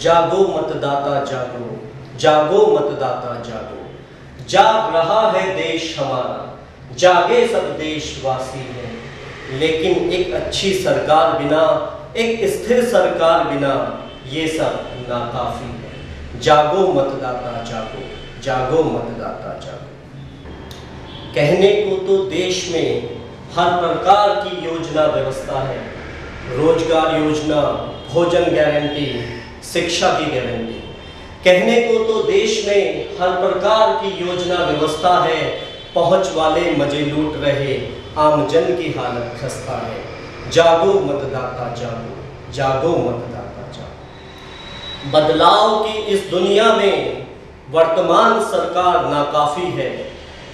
जागो मतदाता जागो, जागो मतदाता जागो। जाग रहा है देश हमारा, जागे सब देशवासी हैं, लेकिन एक अच्छी सरकार बिना, एक स्थिर सरकार बिना ये सब नाकाफी है। जागो मतदाता जागो, जागो मतदाता जागो। कहने को तो देश में हर प्रकार की योजना व्यवस्था है, रोजगार योजना, भोजन गारंटी, शिक्षा की गारंटी। कहने को तो देश में हर प्रकार की योजना व्यवस्था है, पहुंच वाले मजे लूट रहे, आमजन की हालत खस्ता है। जागो मतदाता जागो, जागो मतदाता जागो। बदलाव की इस दुनिया में वर्तमान सरकार नाकाफी है,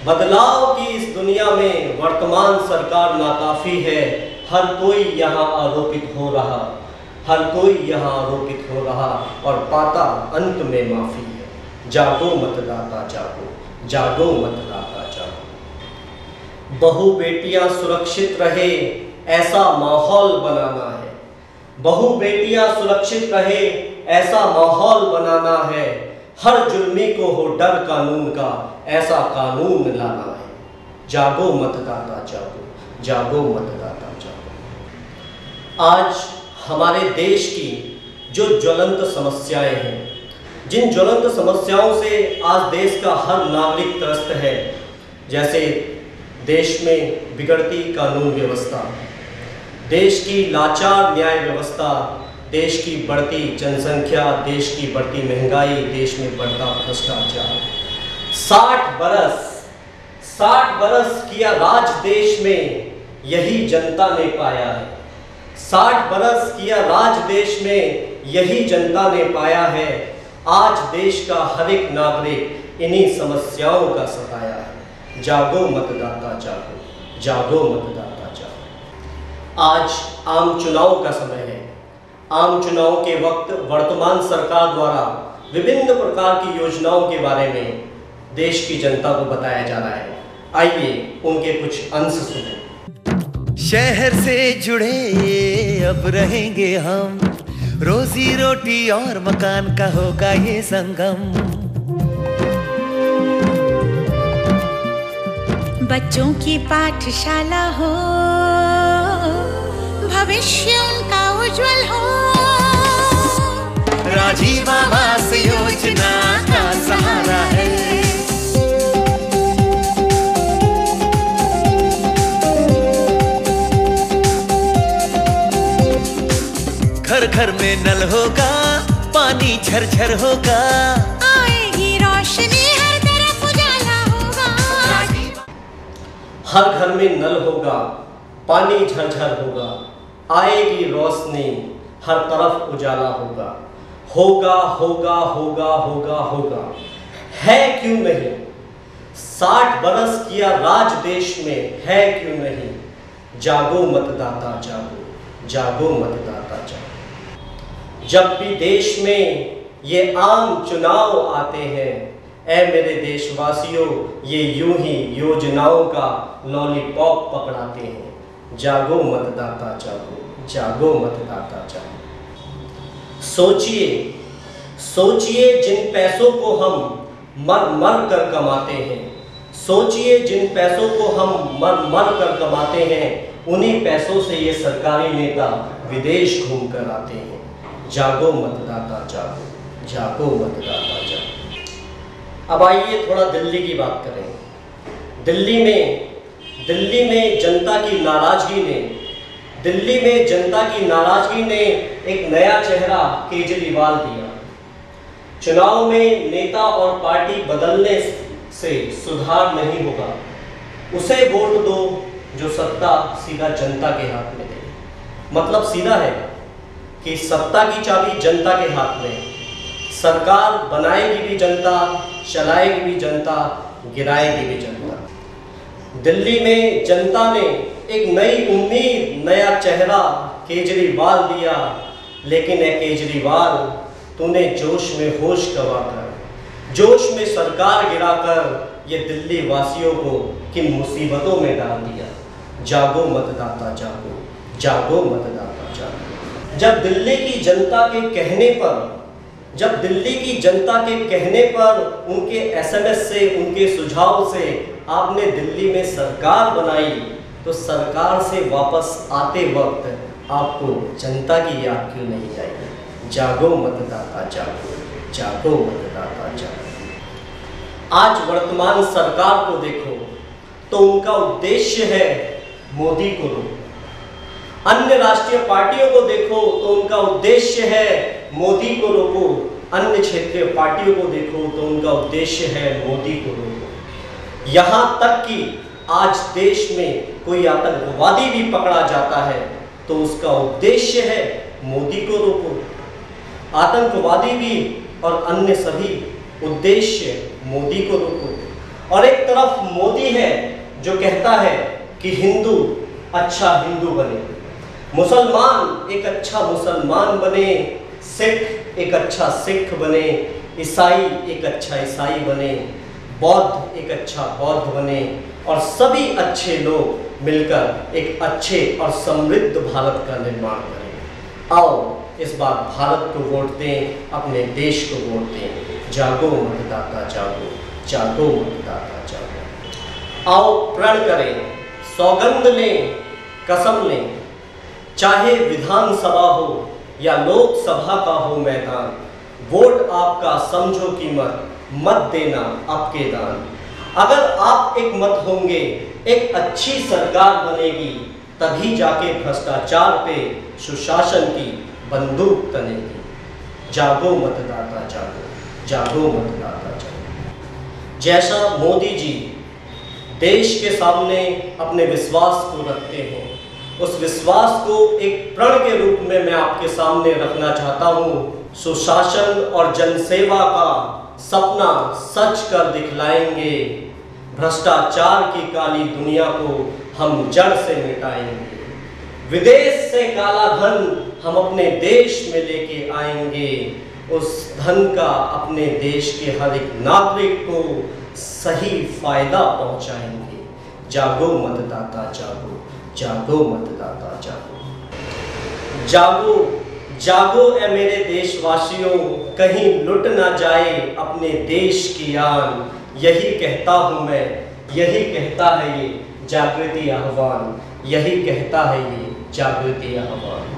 बदलाव की इस दुनिया में वर्तमान सरकार नाकाफी है। हर कोई यहाँ आरोपित हो रहा, हर कोई यहाँ आरोपित हो रहा और पाता अंत में माफी है। जागो मतदाता जागो, जागो मतदाता जागो। बहु बेटियां सुरक्षित रहे ऐसा माहौल बनाना है, बहु बेटियां सुरक्षित रहे ऐसा माहौल बनाना है। हर जुर्मी को हो डर कानून का, ऐसा कानून लाना है। जागो मतदाता जागो, जागो मतदाता जागो। आज हमारे देश की जो ज्वलंत समस्याएं हैं, जिन ज्वलंत समस्याओं से आज देश का हर नागरिक त्रस्त है, जैसे देश में बिगड़ती कानून व्यवस्था, देश की लाचार न्याय व्यवस्था, देश की बढ़ती जनसंख्या, देश की बढ़ती महंगाई, देश में बढ़ता भ्रष्टाचार। 60 बरस किया राज देश में, यही जनता ने पाया है। 60 बरस किया राज देश में, यही जनता ने पाया है। आज देश का हर एक नागरिक इन्हीं समस्याओं का सताया है। जागो मतदाता जागो, जागो मतदाता जागो। आज आम चुनाव का समय है। आम चुनाव के वक्त वर्तमान सरकार द्वारा विभिन्न प्रकार की योजनाओं के बारे में देश की जनता को बताया जा रहा है। आइए उनके कुछ अंश सुनें। शहर से जुड़े अब रहेंगे हम, रोजी रोटी और मकान का होगा ये संगम। बच्चों की पाठशाला हो, भविष्य उनका उज्जवल हो। राजीव आवास योजना का सहारा है। घर घर में नल होगा, पानी झरझर होगा, आएगी रोशनी, हर तरफ उजाला होगा। हर घर में नल होगा, पानी झरझर होगा, आएगी रोशनी, हर तरफ उजाला होगा। होगा होगा होगा होगा होगा, है क्यों नहीं? 60 बरस किया राज देश में, है क्यों नहीं? जागो मतदाता जागो, जागो मतदाता जागो। जब भी देश में ये आम चुनाव आते हैं, ऐ मेरे देशवासियों, ये यूं ही योजनाओं का लॉलीपॉप पकड़ाते हैं। जागो मतदाता जागो, जागो मतदाता जागो। सोचिए, सोचिए जिन पैसों को हम मर मर कर कमाते हैं, सोचिए जिन पैसों को हम मर मर कर कमाते हैं, उन्हीं पैसों से ये सरकारी नेता विदेश घूम कर आते हैं। जागो मतदाता जागो, जागो मतदाता जागो। अब आइए थोड़ा दिल्ली की बात करें। दिल्ली में जनता की नाराजगी ने, दिल्ली में जनता की नाराजगी ने एक नया चेहरा केजरीवाल दिया। चुनाव में नेता और पार्टी बदलने से सुधार नहीं होगा। उसे वोट दो जो सत्ता सीधा जनता के हाथ में दे। मतलब सीधा है कि सत्ता की चाबी जनता के हाथ में, सरकार बनाएगी भी जनता, चलाएगी भी जनता, गिराएगी भी जनता। दिल्ली में जनता ने एक नई उम्मीद, नया चेहरा केजरीवाल दिया, लेकिन ए केजरीवाल, तूने जोश में होश गंवाकर, जोश में सरकार गिराकर ये दिल्ली वासियों को किन मुसीबतों में डाल दिया। जागो मतदाता जागो, जागो मतदाता जागो। जब दिल्ली की जनता के कहने पर जब दिल्ली की जनता के कहने पर, उनके एसएमएस से, उनके सुझाव से आपने दिल्ली में सरकार बनाई, तो सरकार से वापस आते वक्त आपको जनता की याद क्यों नहीं आई? जागो मतदाता जागो, जागो मतदाता जागो। आज वर्तमान सरकार को देखो तो उनका उद्देश्य है मोदी को रोको। अन्य राष्ट्रीय पार्टियों को देखो तो उनका उद्देश्य है मोदी को रोको। अन्य क्षेत्रीय पार्टियों को देखो तो उनका उद्देश्य है मोदी को रोको। यहाँ तक कि आज देश में कोई आतंकवादी भी पकड़ा जाता है तो उसका उद्देश्य है मोदी को रोको। आतंकवादी भी और अन्य सभी उद्देश्य मोदी को रोको। और एक तरफ मोदी है जो कहता है कि हिंदू अच्छा हिंदू बने, मुसलमान एक अच्छा मुसलमान बने, सिख एक अच्छा सिख बने, ईसाई एक अच्छा ईसाई बने, बौद्ध एक अच्छा बौद्ध बने, और सभी अच्छे लोग मिलकर एक अच्छे और समृद्ध भारत का निर्माण करें। आओ इस बार भारत को वोट दें, अपने देश को वोट दें। जागो मतदाता जागो, जागो मतदाता जागो। आओ प्रण करें, सौगंध लें, कसम लें, चाहे विधानसभा हो या लोकसभा का हो मैदान, वोट आपका समझो कीमत, मत देना आपके दान। अगर आप एक मत होंगे, एक अच्छी सरकार बनेगी, तभी जाके भ्रष्टाचार पे सुशासन की बंदूक तनेगी। जागो मतदाता जागो, जागो मतदाता जागो। जैसा मोदी जी देश के सामने अपने विश्वास को रखते हैं, उस विश्वास को एक प्रण के रूप में मैं आपके सामने रखना चाहता हूँ। सुशासन और जनसेवा का सपना सच कर दिखलाएंगे। भ्रष्टाचार की काली दुनिया को हम जड़ से मिटाएंगे। विदेश से काला धन हम अपने देश में लेके आएंगे। उस धन का अपने देश के हर एक नागरिक को सही फायदा पहुंचाएंगे। जागो मतदाता जागो, जागो मतदाता जागो। जागो जागो ए मेरे देशवासियों, कहीं लुट ना जाए अपने देश की आन। यही कहता हूँ मैं, यही कहता है ये जागृति आह्वान, यही कहता है ये जागृति आह्वान।